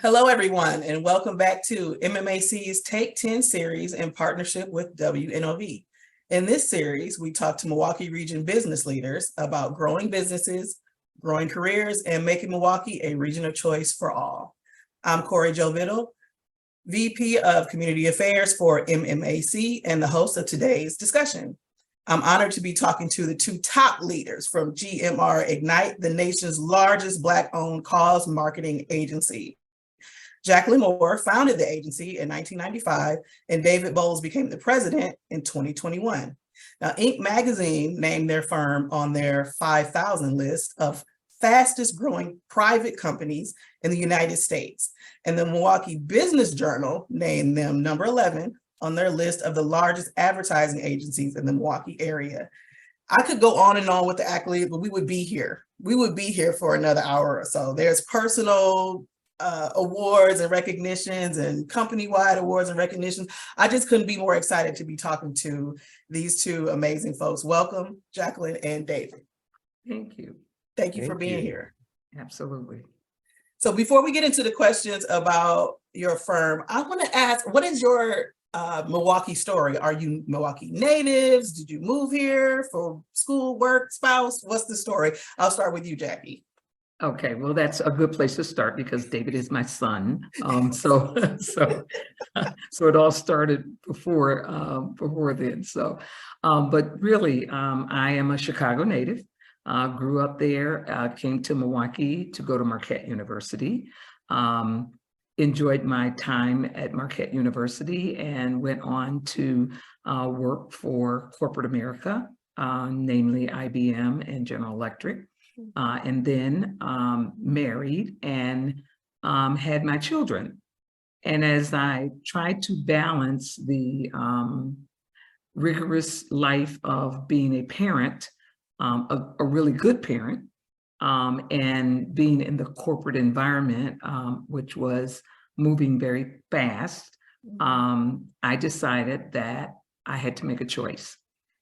Hello, everyone, and welcome back to MMAC's Take 10 series in partnership with WNOV. In this series, we talk to Milwaukee region business leaders about growing businesses, growing careers, and making Milwaukee a region of choice for all. I'm Corey Jovital, VP of Community Affairs for MMAC and the host of today's discussion. I'm honored to be talking to the two top leaders from CMR Ignite, the nation's largest Black-owned cause marketing agency. Jacqueline Moore founded the agency in 1995, and David Bowles became the president in 2021. Now, Inc. magazine named their firm on their 5,000 list of fastest growing private companies in the United States. And the Milwaukee Business Journal named them number 11 on their list of the largest advertising agencies in the Milwaukee area. I could go on and on with the accolades, but we would be here. We would be here for another hour or so. There's personal awards and recognitions and company-wide awards and recognitions. I just couldn't be more excited to be talking to these two amazing folks. Welcome, Jacqueline and David. Thank you. Thank you for being here. Absolutely. So before we get into the questions about your firm, I want to ask, what is your Milwaukee story? Are you Milwaukee natives? Did you move here for school, work, spouse? What's the story? I'll start with you, Jackie. Okay, well, that's a good place to start because David is my son. So it all started before then. So, but really, I am a Chicago native. Grew up there. Came to Milwaukee to go to Marquette University. Enjoyed my time at Marquette University and went on to work for corporate America, namely IBM and General Electric. And then married and had my children. And as I tried to balance the rigorous life of being a parent, a really good parent, and being in the corporate environment, which was moving very fast, I decided that I had to make a choice.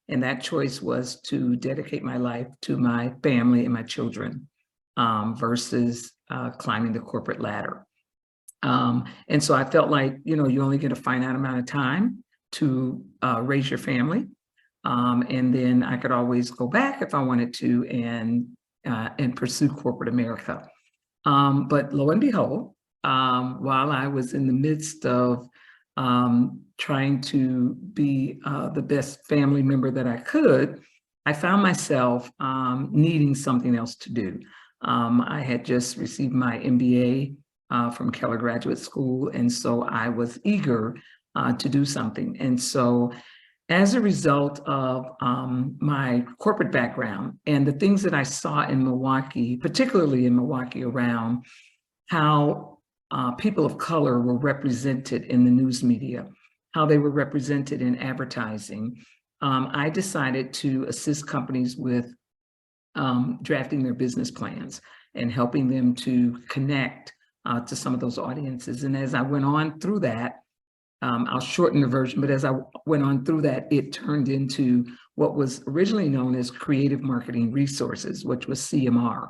And that choice was to dedicate my life to my family and my children versus climbing the corporate ladder. And so I felt like, you only get a finite amount of time to raise your family. And then I could always go back if I wanted to and pursue corporate America. But lo and behold, while I was in the midst of trying to be the best family member that I could, I found myself needing something else to do. I had just received my MBA from Keller Graduate School, and so I was eager to do something. And so as a result of my corporate background and the things that I saw in Milwaukee, particularly in Milwaukee around how people of color were represented in the news media, how they were represented in advertising, I decided to assist companies with drafting their business plans and helping them to connect to some of those audiences. And as I went on through that, I'll shorten the version, but as I went on through that, it turned into what was originally known as Creative Marketing Resources, which was CMR.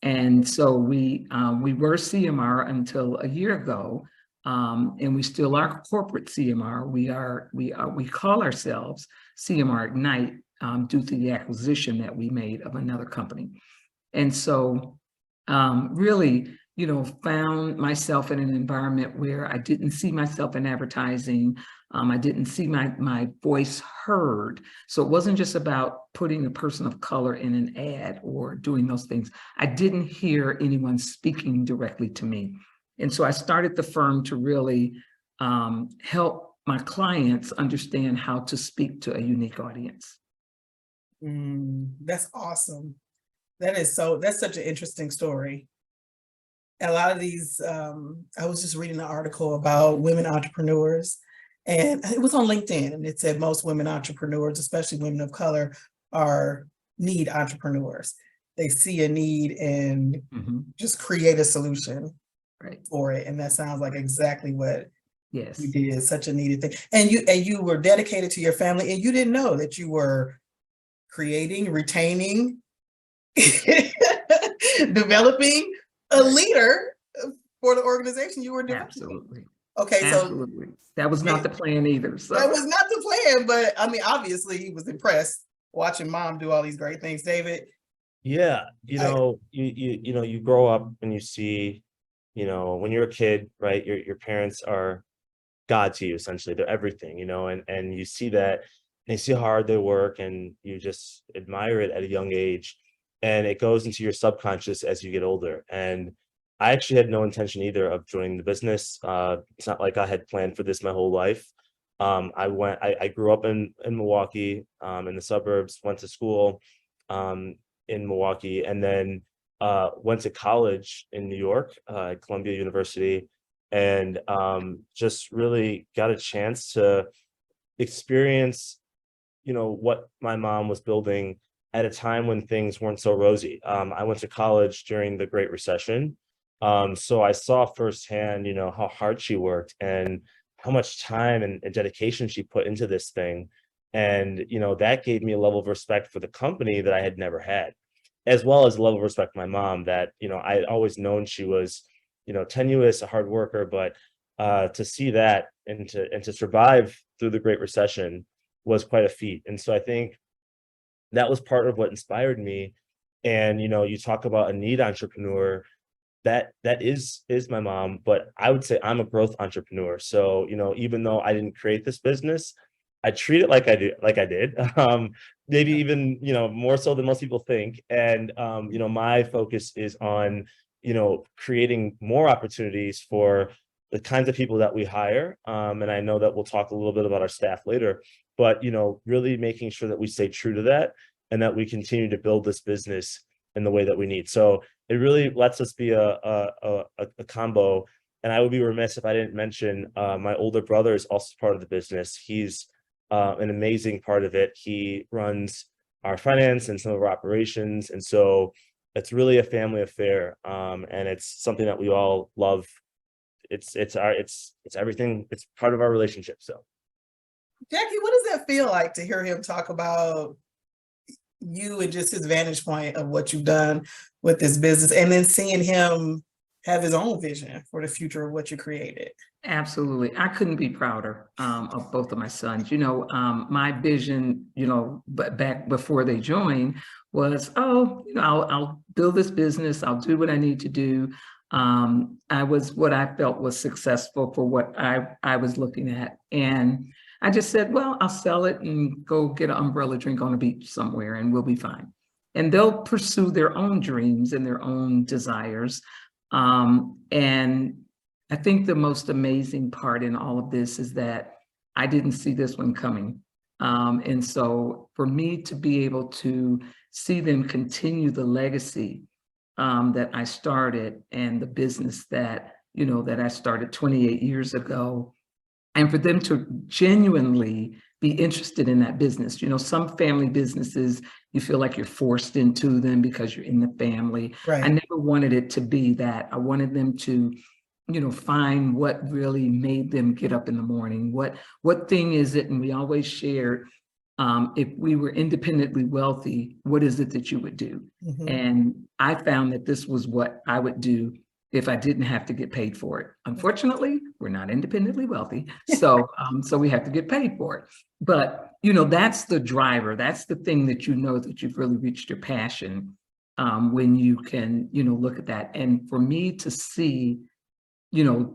And so we were CMR until a year ago, and we still are corporate CMR. We call ourselves CMR Ignite due to the acquisition that we made of another company. And so really, found myself in an environment where I didn't see myself in advertising. I didn't see my voice heard. So it wasn't just about putting a person of color in an ad or doing those things. I didn't hear anyone speaking directly to me. And so I started the firm to really help my clients understand how to speak to a unique audience. That's awesome. That's such an interesting story. A lot of these, I was just reading an article about women entrepreneurs, and it was on LinkedIn, and it said most women entrepreneurs, especially women of color, need entrepreneurs. They see a need and just create a solution for it. And that sounds like exactly what you did, such a needed thing. And you were dedicated to your family, and you didn't know that you were creating, retaining, developing a leader for the organization you were developing. Absolutely. Okay, so Absolutely. That was not the plan either. So that was not the plan, but I mean, obviously he was impressed watching mom do all these great things. David? Yeah, you grow up and you see, when you're a kid, right, your parents are God to you, essentially. They're everything, and you see that, and you see how hard they work, and you just admire it at a young age, and it goes into your subconscious as you get older. And I actually had no intention either of joining the business. It's not like I had planned for this my whole life. I grew up in Milwaukee, in the suburbs, went to school in Milwaukee, and then went to college in New York, at Columbia University, and just really got a chance to experience, what my mom was building at a time when things weren't so rosy. I went to college during the Great Recession. So I saw firsthand, how hard she worked and how much time and dedication she put into this thing. And, that gave me a level of respect for the company that I had never had, as well as a level of respect for my mom that, I had always known she was, tenuous, a hard worker, but to see that and to survive through the Great Recession was quite a feat. And so I think that was part of what inspired me. And, you talk about a need entrepreneur, that is my mom, but I would say I'm a growth entrepreneur. So, even though I didn't create this business, I treat it like I did, maybe even, more so than most people think. And, my focus is on, creating more opportunities for the kinds of people that we hire. And I know that we'll talk a little bit about our staff later, but, really making sure that we stay true to that and that we continue to build this business in the way that we need. So it really lets us be a combo. And I would be remiss if I didn't mention my older brother is also part of the business. He's an amazing part of it. He runs our finance and some of our operations. And so it's really a family affair. And it's something that we all love. It's everything. It's part of our relationship. So Jackie, what does that feel like to hear him talk about you and just his vantage point of what you've done with this business, and then seeing him have his own vision for the future of what you created? absolutely. I couldn't be prouder of both of my sons. My vision, but back before they joined was, I'll build this business. I'll do what I need to do. I was what I felt was successful for what I was looking at. And I just said, well, I'll sell it and go get an umbrella drink on a beach somewhere and we'll be fine. And they'll pursue their own dreams and their own desires. And I think the most amazing part in all of this is that I didn't see this one coming. And so for me to be able to see them continue the legacy that I started and the business that, that I started 28 years ago, and for them to genuinely be interested in that business. Some family businesses, you feel like you're forced into them because you're in the family. Right. I never wanted it to be that. I wanted them to, find what really made them get up in the morning. What thing is it? And we always shared, if we were independently wealthy, what is it that you would do? Mm-hmm. And I found that this was what I would do if I didn't have to get paid for it. Unfortunately, we're not independently wealthy, so we have to get paid for it. But that's the driver. That's the thing that that you've really reached your passion when you can look at that. And for me to see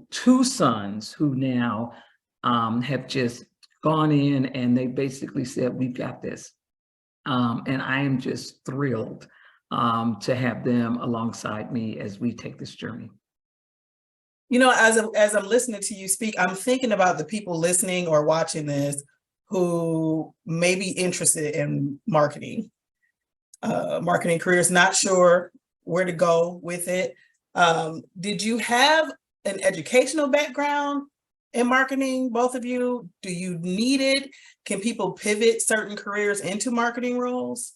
two sons who now have just gone in and they basically said, we've got this, and I am just thrilled to have them alongside me as we take this journey. As I'm listening to you speak, I'm thinking about the people listening or watching this who may be interested in marketing careers, not sure where to go with it. Did you have an educational background in marketing, both of you? Do you need it? Can people pivot certain careers into marketing roles?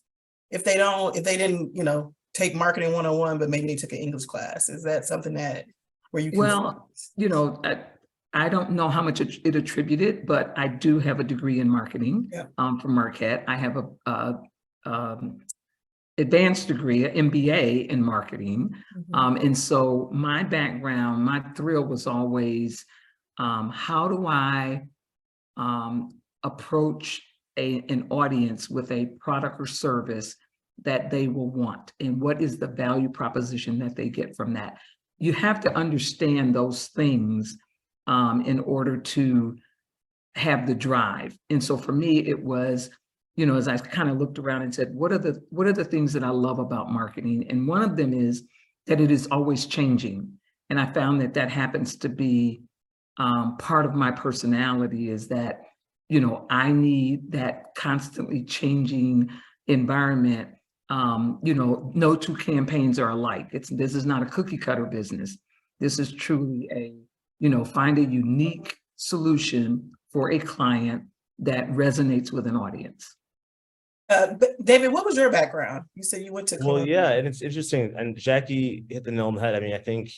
If they didn't, take marketing 101, but maybe they took an English class, is that something that where you can? Well, I don't know how much it attributed, but I do have a degree in marketing from Marquette. I have advanced degree, an MBA in marketing. And so my background, my thrill was always, how do I approach an audience with a product or service that they will want? And what is the value proposition that they get from that? You have to understand those things in order to have the drive. And so for me, it was, you know, as I kind of looked around and said, what are the things that I love about marketing? And one of them is that it is always changing. And I found that that happens to be part of my personality, is that, you know, I need that constantly changing environment. You know, no two campaigns are alike. This is not a cookie cutter business. This is truly a, you know, find a unique solution for a client that resonates with an audience. David, what was your background? You said you went to Columbia. Well, yeah, and it's interesting. And Jackie hit the nail on the head. I mean, I think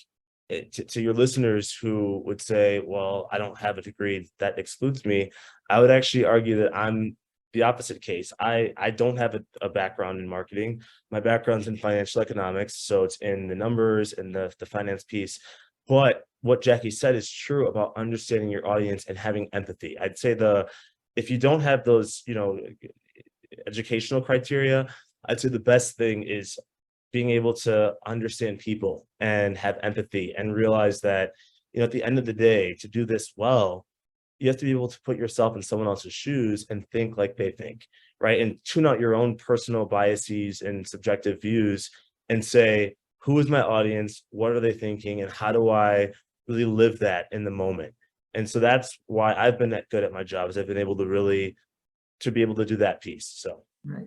to your listeners who would say, well, I don't have a degree that excludes me, I would actually argue that I'm the opposite case. I don't have a background in marketing. My background's in financial economics, so it's in the numbers and the finance piece. But what Jackie said is true about understanding your audience and having empathy. I'd say if you don't have those, you know, educational criteria, I'd say the best thing is being able to understand people and have empathy and realize that, you know, at the end of the day, to do this well, you have to be able to put yourself in someone else's shoes and think like they think, right? And tune out your own personal biases and subjective views and say, who is my audience? What are they thinking? And how do I really live that in the moment? And so that's why I've been that good at my job, is I've been able to be able to do that piece. So. Right.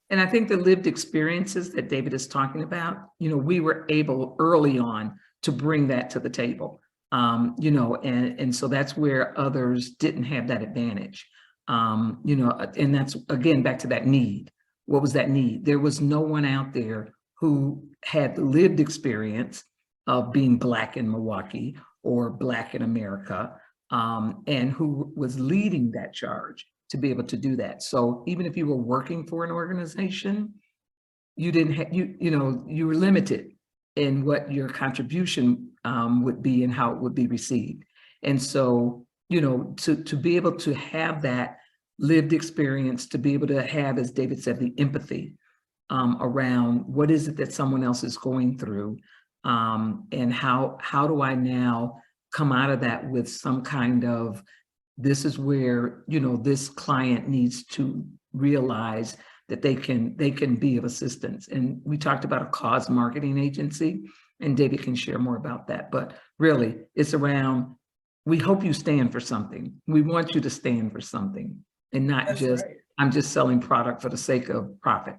And I think the lived experiences that David is talking about, you know, we were able early on to bring that to the table, you know, and so that's where others didn't have that advantage, you know, and that's, again, back to that need. What was that need? There was no one out there who had the lived experience of being Black in Milwaukee or Black in America, and who was leading that charge to be able to do that. So even if you were working for an organization, you didn't have, you know, you were limited in what your contribution would be and how it would be received. And so, you know, to be able to have that lived experience, to be able to have, as David said, the empathy around what is it that someone else is going through, and how do I now come out of that with some kind of, this is where, you know, this client needs to realize that they can be of assistance. And we talked about a cause marketing agency, and David can share more about that. But really, it's around, we hope you stand for something. We want you to stand for something, and not That's just, right. I'm just selling product for the sake of profit.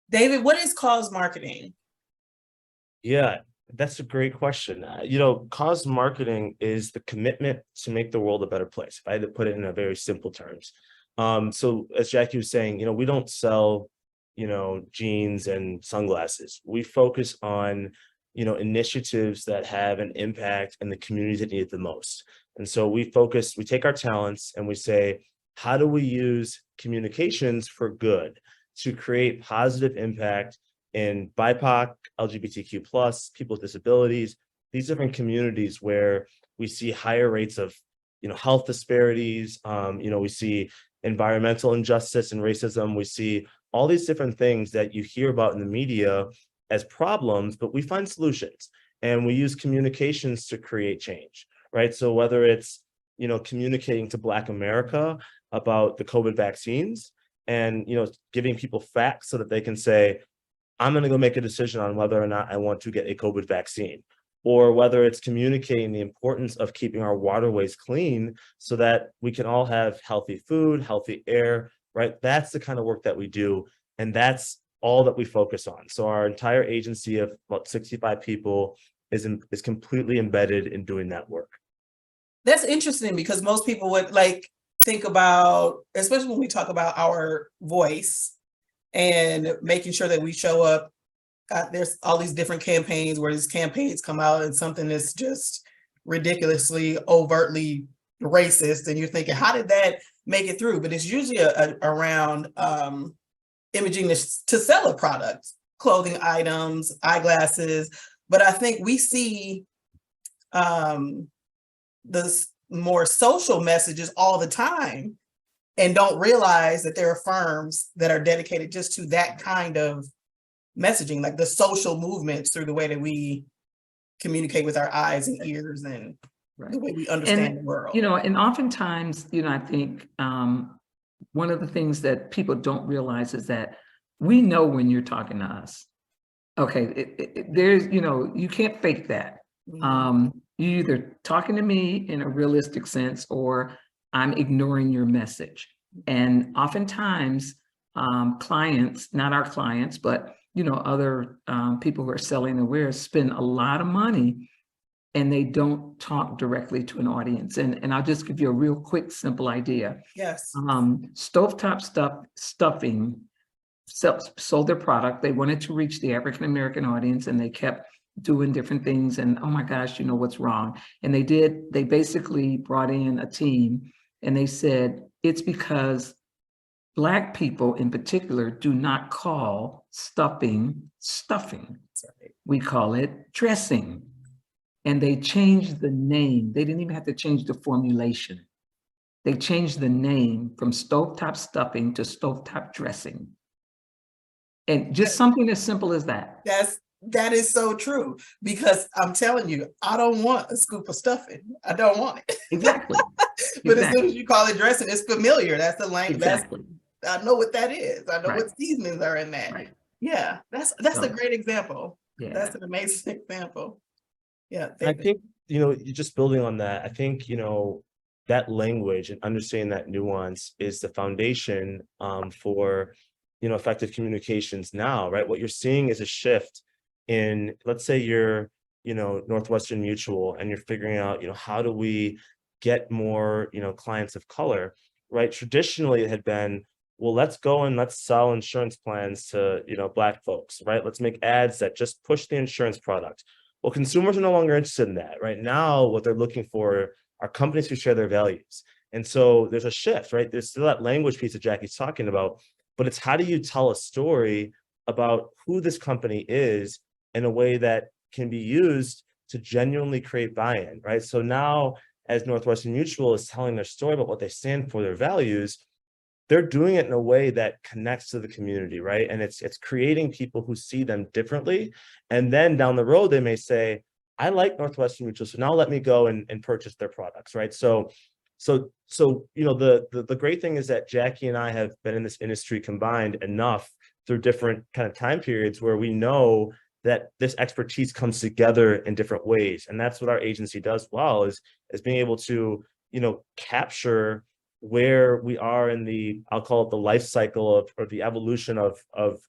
David, what is cause marketing? Yeah, that's a great question. You know, cause marketing is the commitment to make the world a better place, if I had to put it in a very simple terms. So as Jackie was saying, you know, we don't sell, you know, jeans and sunglasses. We focus on, you know, initiatives that have an impact in the communities that need it the most. And so we take our talents and we say, how do we use communications for good to create positive impact in BIPOC, LGBTQ+, people with disabilities, these different communities where we see higher rates of, you know, health disparities, you know, we see environmental injustice and racism, we see all these different things that you hear about in the media as problems, but we find solutions, and we use communications to create change, right? So whether it's, you know, communicating to Black America about the COVID vaccines and, you know, giving people facts so that they can say, I'm going to go make a decision on whether or not I want to get a COVID vaccine, or whether it's communicating the importance of keeping our waterways clean so that we can all have healthy food, healthy air, right? That's the kind of work that we do. And that's all that we focus on. So our entire agency of about 65 people is completely embedded in doing that work. That's interesting, because most people would think about, especially when we talk about our voice and making sure that we show up. There's all these different campaigns where these campaigns come out and something that's just ridiculously, overtly racist, and you're thinking, how did that make it through? But it's usually around imaging to sell a product, clothing items, eyeglasses. But I think we see the more social messages all the time and don't realize that there are firms that are dedicated just to that kind of messaging, like the social movements through the way that we communicate with our eyes and ears and the way we understand the world. You know, and oftentimes, you know, I think one of the things that people don't realize is that we know when you're talking to us. Okay, there's, you know, you can't fake that. You either talking to me in a realistic sense or I'm ignoring your message. And oftentimes clients, not our clients, but, you know, other people who are selling their wares spend a lot of money and they don't talk directly to an audience. And I'll just give you a real quick, simple idea. Yes. Stovetop Stuffing sold their product. They wanted to reach the African-American audience and they kept doing different things. And oh my gosh, you know what's wrong. And they basically brought in a team and they said, it's because Black people in particular do not call stuffing. We call it dressing. And they changed the name. They didn't even have to change the formulation. They changed the name from stovetop stuffing to stovetop dressing. And just something as simple as that. That is so true, because I'm telling you, I don't want a scoop of stuffing. I don't want it. Exactly. But as soon as you call it dressing, it's familiar. That's the language. Exactly. I know what that is. I know Right. what seasonings are in that. Right. Yeah, that's a great example. Yeah. That's an amazing example. Yeah. I think, you know, you're just building on that. I think, you know, that language and understanding that nuance is the foundation for, you know, effective communications now, right? What you're seeing is a shift in, let's say you're, you know, Northwestern Mutual and you're figuring out, you know, how do we get more, you know, clients of color, right? Traditionally, it had been, well, let's go and let's sell insurance plans to, you know, Black folks, right? Let's make ads that just push the insurance product. Well, consumers are no longer interested in that. Right now, what they're looking for are companies who share their values. And so there's a shift, right? There's still that language piece that Jackie's talking about, but it's how do you tell a story about who this company is in a way that can be used to genuinely create buy-in, right? So now, as Northwestern Mutual is telling their story about what they stand for, their values, they're doing it in a way that connects to the community, right? And it's creating people who see them differently. And then down the road, they may say, I like Northwestern Mutual, so now let me go and purchase their products, right? So you know, the great thing is that Jackie and I have been in this industry combined enough through different kind of time periods where we know that this expertise comes together in different ways. And that's what our agency does well, is being able to, you know, capture where we are in the, I'll call it the life cycle of, or the evolution of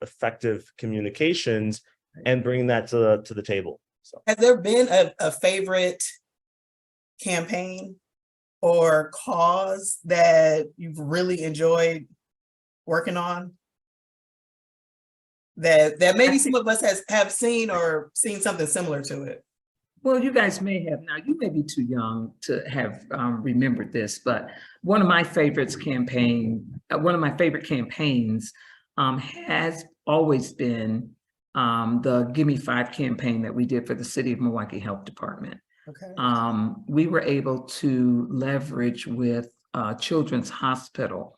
effective communications, and bringing that to the table. So, has there been a favorite campaign or cause that you've really enjoyed working on? That maybe some of us have seen or seen something similar to it? Well, you guys may have, now you may be too young to have remembered this, but one of my favorite campaigns has always been the Give Me 5 campaign that we did for the City of Milwaukee Health Department. Okay. We were able to leverage with Children's Hospital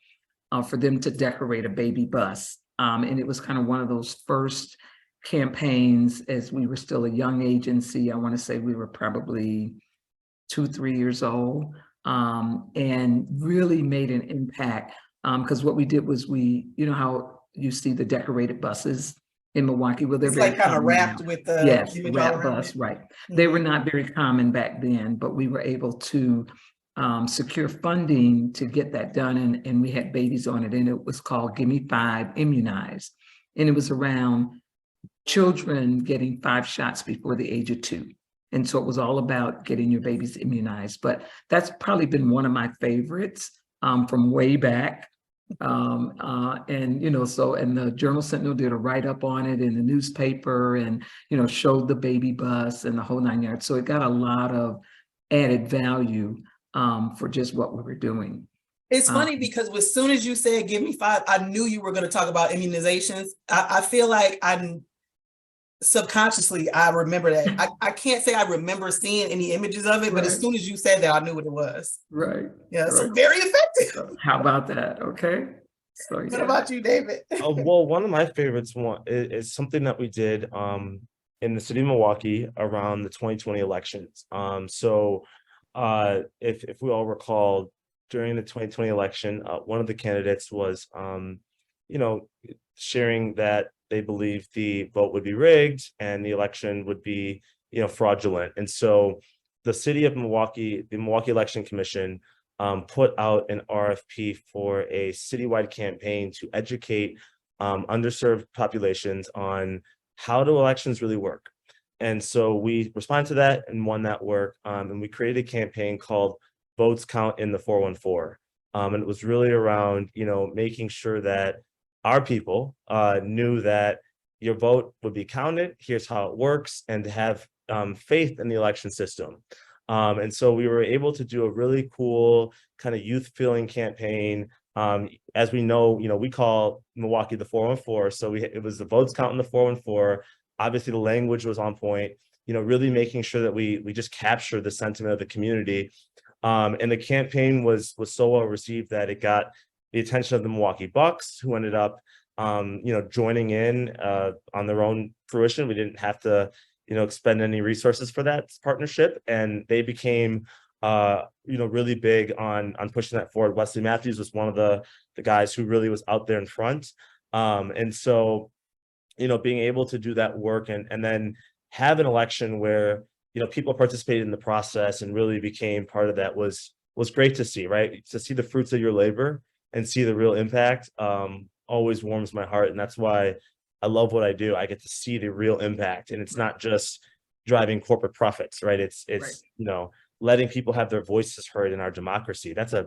for them to decorate a baby bus. And it was kind of one of those first campaigns as we were still a young agency. I want to say we were probably 2-3 years old, and really made an impact, because what we did was you know how you see the decorated buses in Milwaukee, well, they're It's very like kind of wrapped now. with the Yes, image wrap all around bus, it. right. They were not very common back then, but we were able to secure funding to get that done, and we had babies on it, and it was called Give Me 5 Immunize, and it was around children getting 5 shots before the age of 2. And so it was all about getting your babies immunized. But that's probably been one of my favorites from way back. And, you know, so, and the Journal Sentinel did a write-up on it in the newspaper and, you know, showed the baby bus and the whole 9 yards. So it got a lot of added value for just what we were doing. It's funny because as soon as you said, give me 5, I knew you were going to talk about immunizations. I feel like subconsciously, I remember that. I can't say I remember seeing any images of it, but as soon as you said that, I knew what it was. Right. Yeah, so very effective. So how about that? Okay. So What about you, David? Well, one of my favorites is something that we did in the city of Milwaukee around the 2020 elections. If we all recall, during the 2020 election, one of the candidates was sharing that they believed the vote would be rigged and the election would be fraudulent. And so the city of Milwaukee, the Milwaukee Election Commission, put out an RFP for a citywide campaign to educate underserved populations on how do elections really work. And so we responded to that and won that work. And we created a campaign called Votes Count in the 414. And it was really around, making sure that our people knew that your vote would be counted, here's how it works, and to have faith in the election system. And so we were able to do a really cool kind of youth feeling campaign. As we know, we call Milwaukee the 414. So it was the votes count in the 414. Obviously, the language was on point, really making sure that we just captured the sentiment of the community. And the campaign was so well received that it got the attention of the Milwaukee Bucks, who ended up, joining in on their own fruition. We didn't have to expend any resources for that partnership, and they became really big on pushing that forward. Wesley Matthews was one of the guys who really was out there in front, and so being able to do that work and then have an election where people participated in the process and really became part of that was great to see, right? To see the fruits of your labor and see the real impact always warms my heart, and that's why I love what I do. I get to see the real impact, and it's not just driving corporate profits, right? It's letting people have their voices heard in our democracy. That's a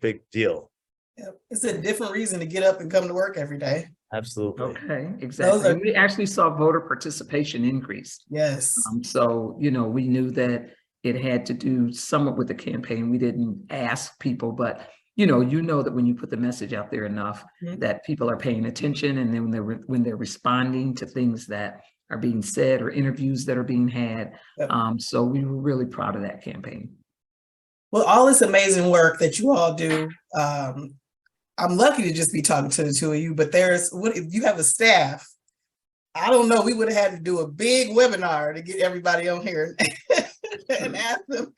big deal. Yeah, it's a different reason to get up and come to work every day. Absolutely. Okay, exactly. We actually saw voter participation increase. Yes. So, we knew that it had to do somewhat with the campaign. We didn't ask people, but you know that when you put the message out there enough, that people are paying attention, and then when they're responding to things that are being said or interviews that are being had. So we were really proud of that campaign. Well, all this amazing work that you all do, I'm lucky to just be talking to the two of you, but you have a staff. I don't know, we would have had to do a big webinar to get everybody on here and ask them.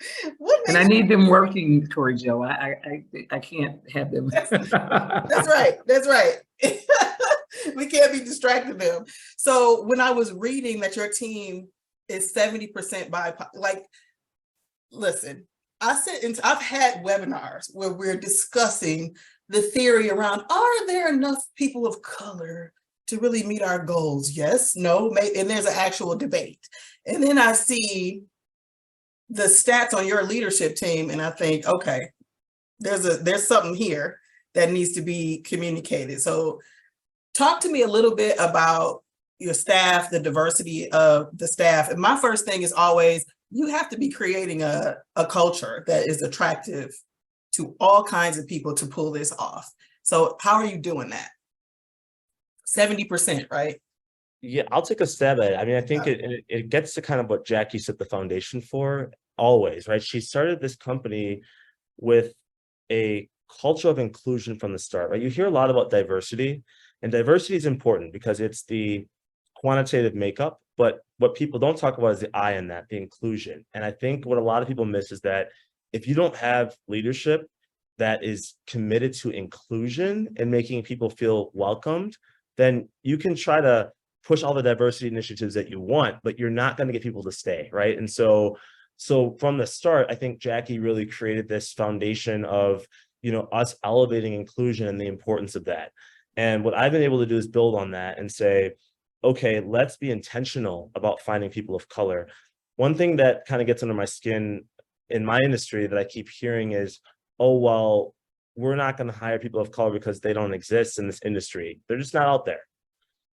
And I need them working, Tori Jo. I can't have them. That's right. That's right. We can't be distracting them. So when I was reading that your team is 70% BIPOC, listen, I've had webinars where we're discussing the theory around, are there enough people of color to really meet our goals? Yes, no, and there's an actual debate. And then I see the stats on your leadership team, and I think, okay, there's something here that needs to be communicated. So talk to me a little bit about your staff, the diversity of the staff. And my first thing is always, you have to be creating a culture that is attractive to all kinds of people to pull this off. So how are you doing that? 70%, right? Yeah, I'll take a stab at it. I mean, I think it gets to kind of what Jackie set the foundation for always, right? She started this company with a culture of inclusion from the start, right? You hear a lot about diversity, and diversity is important because it's the quantitative makeup, but what people don't talk about is the I in that, the inclusion. And I think what a lot of people miss is that if you don't have leadership that is committed to inclusion and making people feel welcomed, then you can try to push all the diversity initiatives that you want, but you're not going to get people to stay, right? And so from the start, I think Jackie really created this foundation of, us elevating inclusion and the importance of that. And what I've been able to do is build on that and say, okay, let's be intentional about finding people of color. One thing that kind of gets under my skin in my industry that I keep hearing is, oh, well, we're not going to hire people of color because they don't exist in this industry. They're just not out there.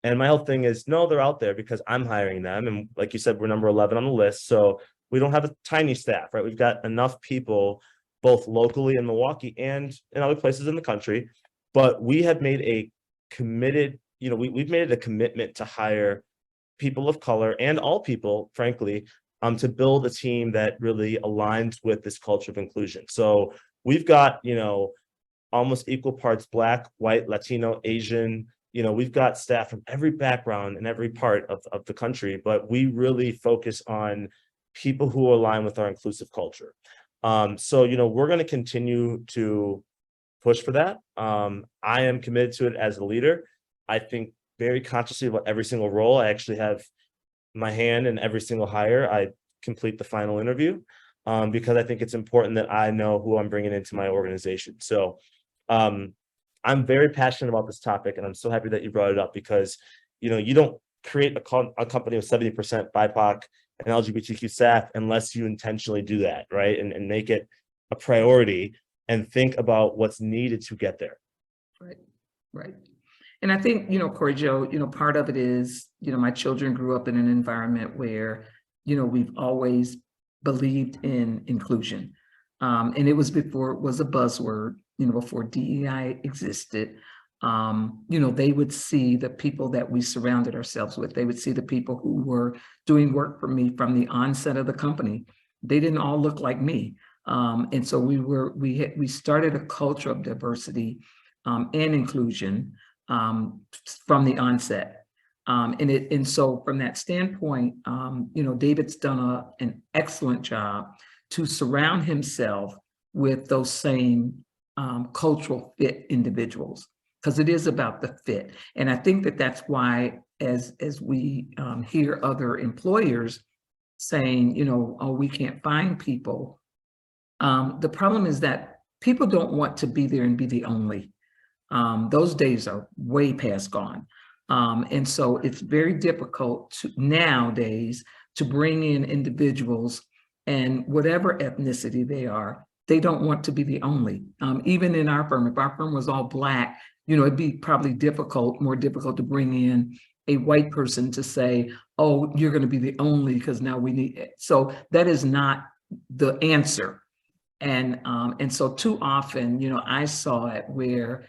And my whole thing is, no, they're out there because I'm hiring them. And like you said, we're number 11 on the list. So we don't have a tiny staff, right? We've got enough people both locally in Milwaukee and in other places in the country. But we have made a committed, we've made it a commitment to hire people of color and all people, frankly, to build a team that really aligns with this culture of inclusion. So we've got, almost equal parts Black, white, Latino, Asian. We've got staff from every background and every part of the country, but we really focus on people who align with our inclusive culture. So, we're going to continue to push for that. I am committed to it as a leader. I think very consciously about every single role. I actually have my hand in every single hire. I complete the final interview because I think it's important that I know who I'm bringing into my organization. So I'm very passionate about this topic, and I'm so happy that you brought it up because, you don't create a company with 70% BIPOC and LGBTQ staff unless you intentionally do that, right? And make it a priority and think about what's needed to get there. Right. And I think, Corey Joe, part of it is, my children grew up in an environment where, we've always believed in inclusion. And it was before it was a buzzword, before DEI existed. They would see the people that we surrounded ourselves with. They would see the people who were doing work for me from the onset of the company. They didn't all look like me. And so we started a culture of diversity and inclusion from the onset. And so from that standpoint, David's done an excellent job to surround himself with those same cultural fit individuals, because it is about the fit. And I think that's why as we hear other employers saying, oh, we can't find people. The problem is that people don't want to be there and be the only. Those days are way past gone. And so it's very difficult nowadays to bring in individuals, and whatever ethnicity they are, they don't want to be the only. Even in our firm, if our firm was all Black, it'd be probably more difficult to bring in a white person to say, oh, you're going to be the only because now we need it. So that is not the answer. And so too often, I saw it where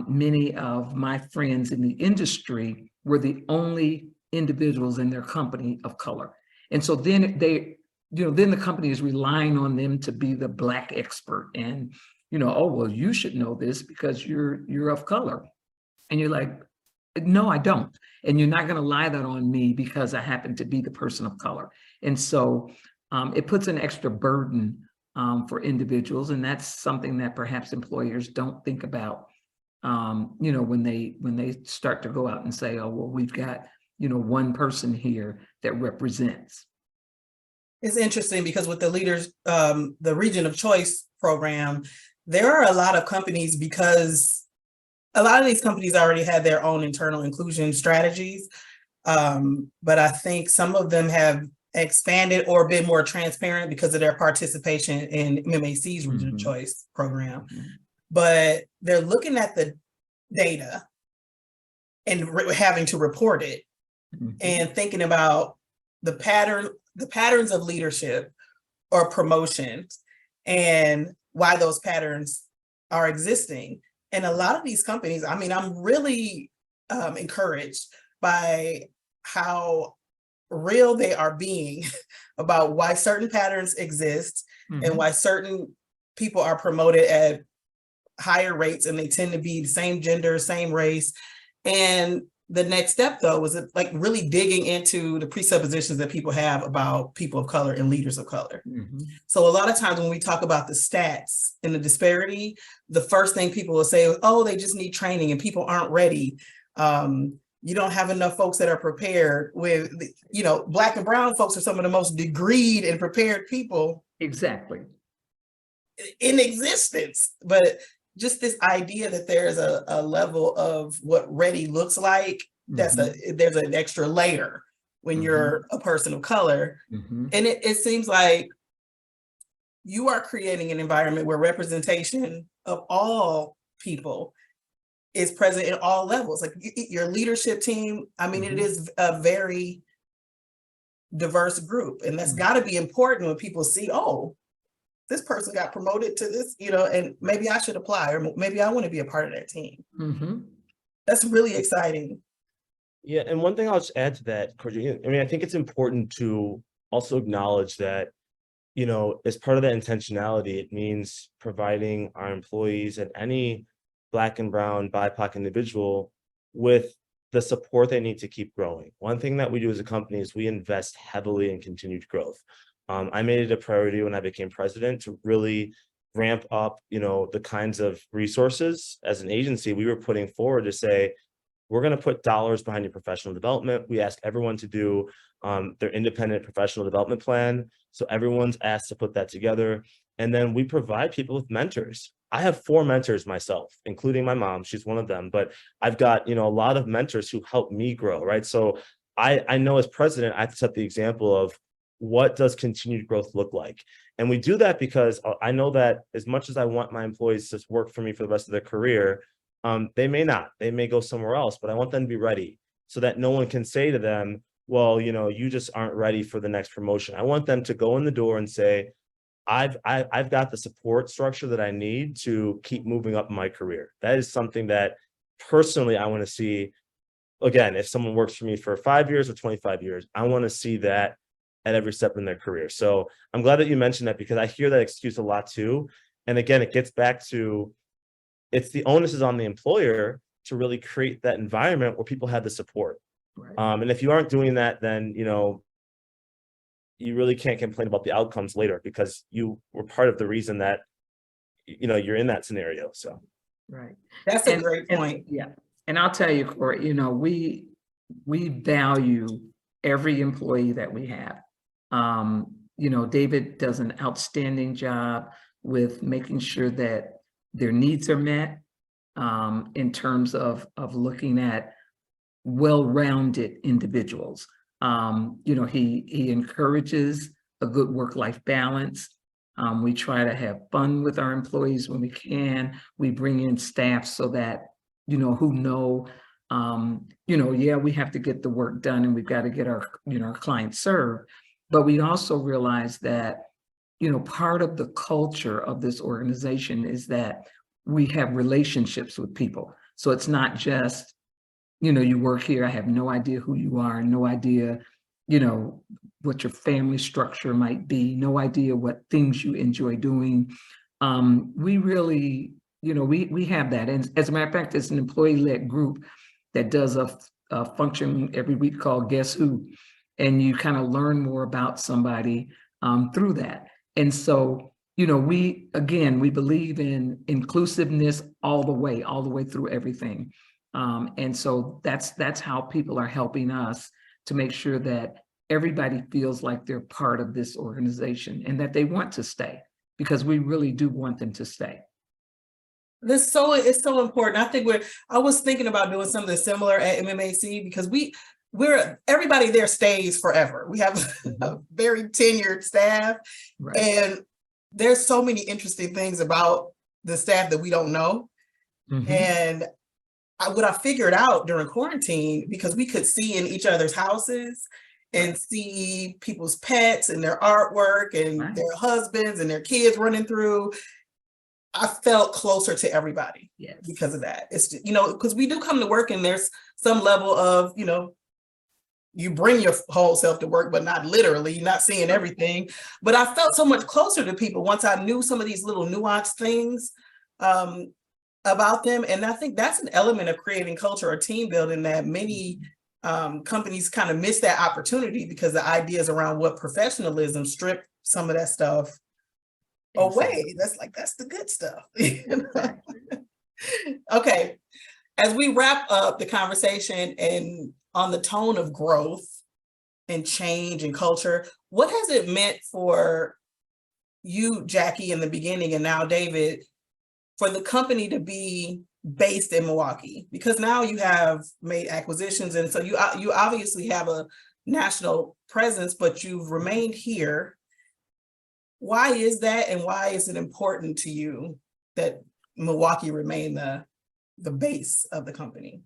many of my friends in the industry were the only individuals in their company of color. And so then then the company is relying on them to be the Black expert. And, oh, well, you should know this because you're of color. And you're like, no, I don't. And you're not going to lie that on me because I happen to be the person of color. And so it puts an extra burden for individuals. And that's something that perhaps employers don't think about, when they start to go out and say, oh, well, we've got, one person here that represents. It's interesting because with the leaders, the Region of Choice program, there are a lot of companies, because a lot of these companies already had their own internal inclusion strategies. But I think some of them have expanded or been more transparent because of their participation in MMAC's Region of Choice program. But they're looking at the data and having to report it and thinking about the patterns of leadership or promotions and why those patterns are existing. And a lot of these companies, I'm really encouraged by how real they are being about why certain patterns exist and why certain people are promoted at higher rates, and they tend to be the same gender, same race. And the next step, though, was like really digging into the presuppositions that people have about people of color and leaders of color. So a lot of times when we talk about the stats and the disparity, the first thing people will say is, oh, they just need training and people aren't ready. You don't have enough folks that are prepared. With, Black and brown folks are some of the most degreed and prepared people Exactly. in existence. But just this idea that there's a level of what ready looks like, there's an extra layer when you're a person of color. And it seems like you are creating an environment where representation of all people is present in all levels. Like your leadership team, it is a very diverse group, and that's got to be important when people see, oh, this person got promoted to this, and maybe I should apply, or maybe I want to be a part of that team. Mhm. That's really exciting. Yeah, and one thing I'll just add to that, Cordia, I mean, I think it's important to also acknowledge that, as part of that intentionality, it means providing our employees and any Black and brown BIPOC individual with the support they need to keep growing. One thing that we do as a company is we invest heavily in continued growth. I made it a priority when I became president to really ramp up, the kinds of resources as an agency we were putting forward to say, we're going to put dollars behind your professional development. We ask everyone to do their independent professional development plan. So everyone's asked to put that together. And then we provide people with mentors. I have 4 mentors myself, including my mom. She's one of them. But I've got, a lot of mentors who help me grow, right? So I know as president, I have to set the example of what does continued growth look like? And we do that because I know that as much as I want my employees to work for me for the rest of their career, they may not, they may go somewhere else, but I want them to be ready so that no one can say to them, well, you just aren't ready for the next promotion. I want them to go in the door and say, I've got the support structure that I need to keep moving up in my career. That is something that personally I want to see. Again, if someone works for me for 5 years or 25 years, I want to see that at every step in their career. So I'm glad that you mentioned that, because I hear that excuse a lot too. And again, it gets back to, it's the onus is on the employer to really create that environment where people have the support. Right. And if you aren't doing that, then, you really can't complain about the outcomes later, because you were part of the reason that, you're in that scenario. So. Right. That's a great point. Yeah. And I'll tell you, Corey, we value every employee that we have. David does an outstanding job with making sure that their needs are met, in terms of looking at well-rounded individuals. He encourages a good work-life balance. We try to have fun with our employees when we can. We bring in staff so that, who know, yeah, we have to get the work done and we've got to get our clients served. But we also realize that, part of the culture of this organization is that we have relationships with people. So it's not just, you work here, I have no idea who you are, no idea, what your family structure might be, no idea what things you enjoy doing. We really, we have that. And as a matter of fact, it's an employee-led group that does a function every week called Guess Who? And you kind of learn more about somebody through that. And so, we believe in inclusiveness all the way through everything. And so that's how people are helping us to make sure that everybody feels like they're part of this organization and that they want to stay, because we really do want them to stay. It's so important. I was thinking about doing something similar at MMAC, because we're everybody there stays forever. We have a very tenured staff, right. And there's so many interesting things about the staff that we don't know. Mm-hmm. And what I figured out during quarantine, because we could see in each other's houses and see people's pets and their artwork and their husbands and their kids running through, I felt closer to everybody because of that. It's, because we do come to work and there's some level of, you bring your whole self to work, but not literally, you're not seeing everything. But I felt so much closer to people once I knew some of these little nuanced things about them. And I think that's an element of creating culture or team building that many companies kind of miss that opportunity, because the ideas around what professionalism strip some of that stuff away. That's the good stuff. Okay. As we wrap up the conversation and on the tone of growth and change and culture, what has it meant for you, Jackie, in the beginning, and now David, for the company to be based in Milwaukee? Because now you have made acquisitions, and so you obviously have a national presence, but you've remained here. Why is that, and why is it important to you that Milwaukee remain the base of the company?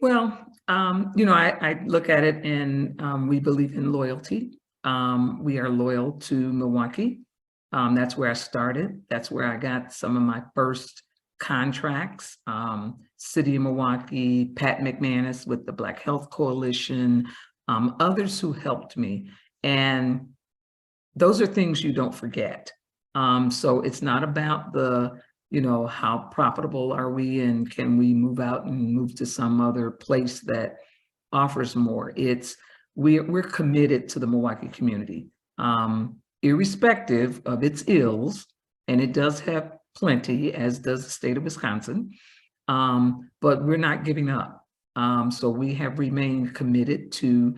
Well, I look at it, and we believe in loyalty. We are loyal to Milwaukee. That's where I started. That's where I got some of my first contracts. City of Milwaukee, Pat McManus with the Black Health Coalition, others who helped me. And those are things you don't forget. So it's not about the, how profitable are we and can we move out and move to some other place that offers more. It's we're committed to the Milwaukee community, irrespective of its ills, and it does have plenty, as does the state of Wisconsin, but we're not giving up. So we have remained committed to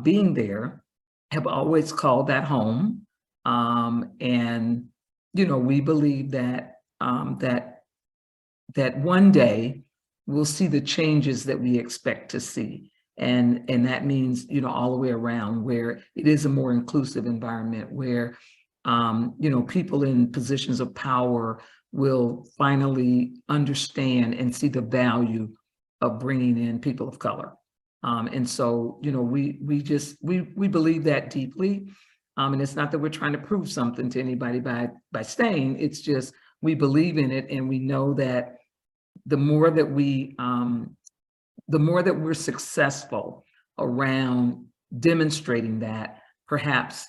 being there, have always called that home. And, we believe that that one day we'll see the changes that we expect to see. And that means, all the way around, where it is a more inclusive environment, where, people in positions of power will finally understand and see the value of bringing in people of color. And so, we believe that deeply. And it's not that we're trying to prove something to anybody by staying, it's just, we believe in it. And we know that the more that we're successful around demonstrating that, perhaps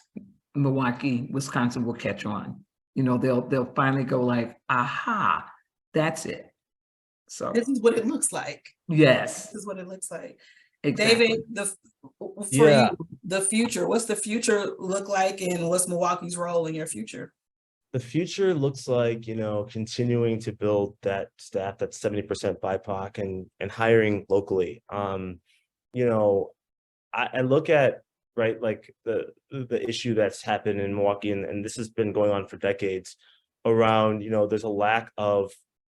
Milwaukee, Wisconsin will catch on. They'll finally go like, aha, that's it. So This is what it looks like. yes, This is what it looks like. exactly. David, Yeah. you, the future, what's the future look like, and what's Milwaukee's role in your future? The future looks like, continuing to build that staff that's 70% BIPOC and hiring locally. I look at, right, like the issue that's happened in Milwaukee, and this has been going on for decades around, there's a lack of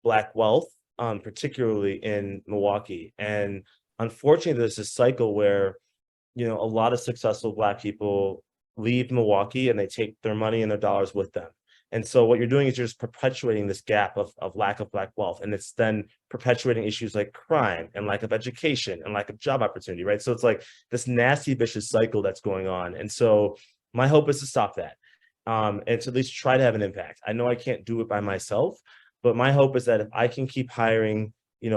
Black wealth, particularly in Milwaukee. And unfortunately, there's this cycle where, a lot of successful Black people leave Milwaukee and they take their money and their dollars with them. And so what you're doing is you're just perpetuating this gap of lack of Black wealth. And it's then perpetuating issues like crime and lack of education and lack of job opportunity, right? So it's like this nasty, vicious cycle that's going on. And so my hope is to stop that, and to at least try to have an impact. I know I can't do it by myself, but my hope is that if I can keep hiring,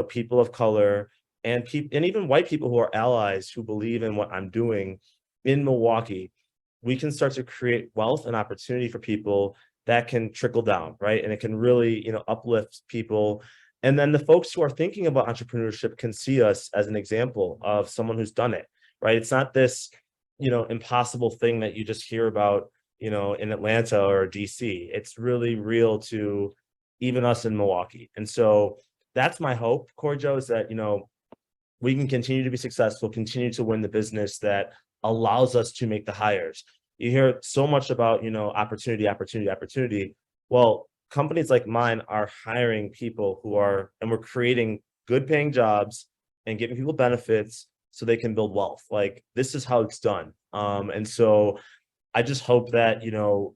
people of color and even white people who are allies who believe in what I'm doing in Milwaukee, we can start to create wealth and opportunity for people that can trickle down, right? And it can really, uplift people. And then the folks who are thinking about entrepreneurship can see us as an example of someone who's done it, right? It's not this, impossible thing that you just hear about, in Atlanta or DC. It's really real to even us in Milwaukee. And so that's my hope, Corey Joe, is that, we can continue to be successful, continue to win the business that allows us to make the hires. You hear so much about, opportunity. Well, companies like mine are hiring people and we're creating good paying jobs and giving people benefits so they can build wealth. Like, this is how it's done. And so I just hope that, to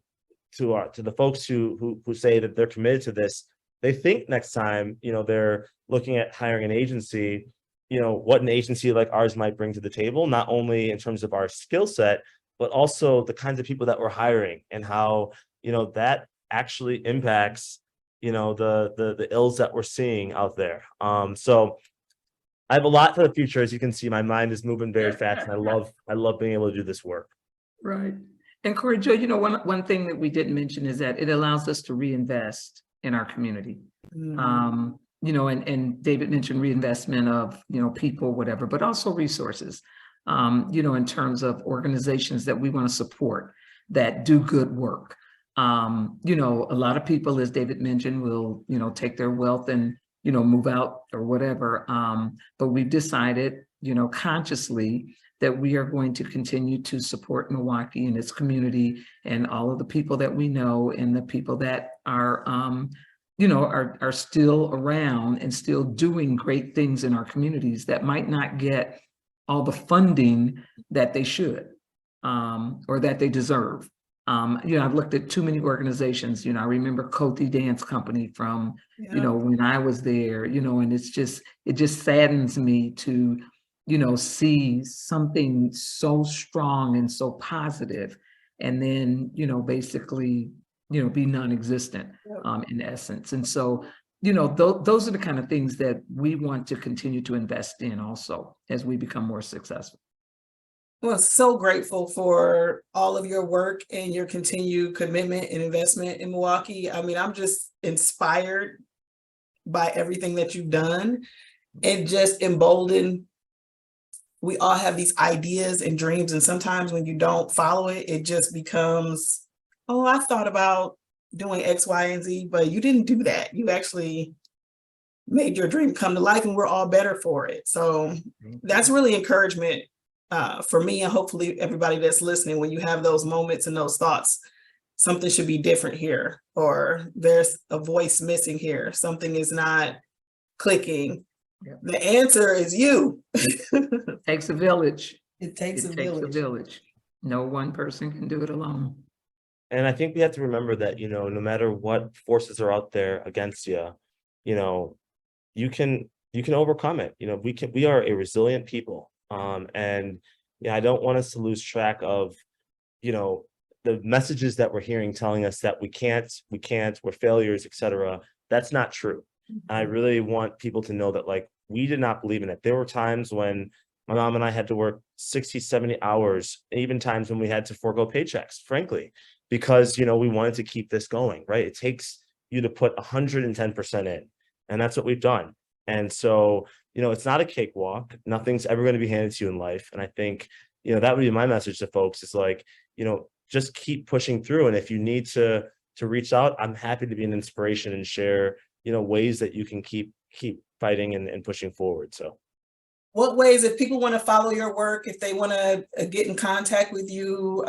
the folks who say that they're committed to this, they think next time, they're looking at hiring an agency, what an agency like ours might bring to the table, not only in terms of our skill set, but also the kinds of people that we're hiring and how, that actually impacts, the ills that we're seeing out there. So I have a lot for the future. As you can see, my mind is moving very fast, and I love being able to do this work. Right. And Corey Joe, one thing that we didn't mention is that it allows us to reinvest in our community. And David mentioned reinvestment of, people, whatever, but also resources, in terms of organizations that we want to support that do good work. A lot of people, as David mentioned, will, take their wealth and, move out or whatever. But we've decided, consciously that we are going to continue to support Milwaukee and its community and all of the people that we know and the people that are, are still around and still doing great things in our communities that might not get all the funding that they should, or that they deserve. I've looked at too many organizations. I remember Coty Dance Company from, when I was there, and it just saddens me to, see something so strong and so positive, and then, basically be non-existent Yep. in essence. And so, those are the kind of things that we want to continue to invest in also as we become more successful. Well, so grateful for all of your work and your continued commitment and investment in Milwaukee. I mean, I'm just inspired by everything that you've done and just emboldened. We all have these ideas and dreams, and sometimes when you don't follow it, it just becomes, oh, I thought about doing X, Y, and Z, but you didn't do that. You actually made your dream come to life, and we're all better for it. So that's really encouragement for me, and hopefully everybody that's listening. When you have those moments and those thoughts, something should be different here, or there's a voice missing here, something is not clicking. Yeah. The answer is you. Takes a village. It takes a It takes a village. village. No one person can do it alone. And I think we have to remember that, no matter what forces are out there against you, you can overcome it. We are a resilient people. And I don't want us to lose track of, the messages that we're hearing telling us that we can't, we're failures, etc. That's not true. And I really want people to know that, like, we did not believe in it. There were times when my mom and I had to work 60, 70 hours, even times when we had to forego paychecks, frankly, because, we wanted to keep this going, right? It takes you to put 110% in, and that's what we've done. And so, it's not a cakewalk. Nothing's ever going to be handed to you in life. And I think, that would be my message to folks is like, just keep pushing through. And if you need to reach out, I'm happy to be an inspiration and share, ways that you can keep fighting and pushing forward. So what ways, if people want to follow your work, if they want to get in contact with you,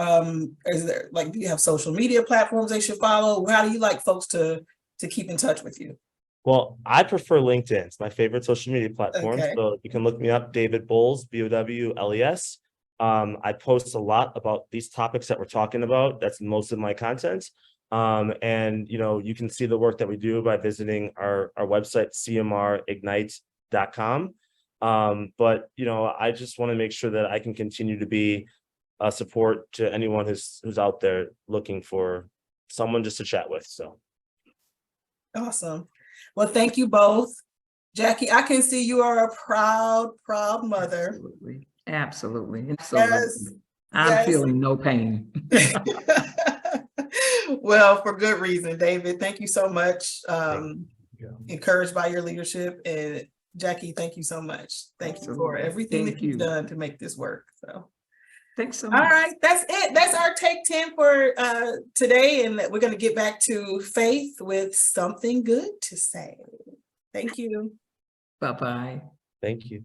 is there, like, do you have social media platforms they should follow? How do you like folks to keep in touch with you? Well, I prefer LinkedIn. It's my favorite social media platform. Okay. So you can look me up, David Bowles, Bowles. I post a lot about these topics that we're talking about. That's most of my content. And you can see the work that we do by visiting our website, CMRignite.com. But I just want to make sure that I can continue to be a support to anyone who's out there looking for someone just to chat with. So Awesome. Well, thank you both. Jackie, I can see you are a proud mother. Absolutely. Yes. I'm Yes. feeling no pain. Well, for good reason, David. Thank you so much. Yeah. Encouraged by your leadership, and Jackie, thank you so much. Thank you for everything that you've done to make this work. So thanks so much. All right, that's it. That's our Take 10 for today, and we're going to get back to Faith with something good to say. Thank you. Bye-bye. thank you.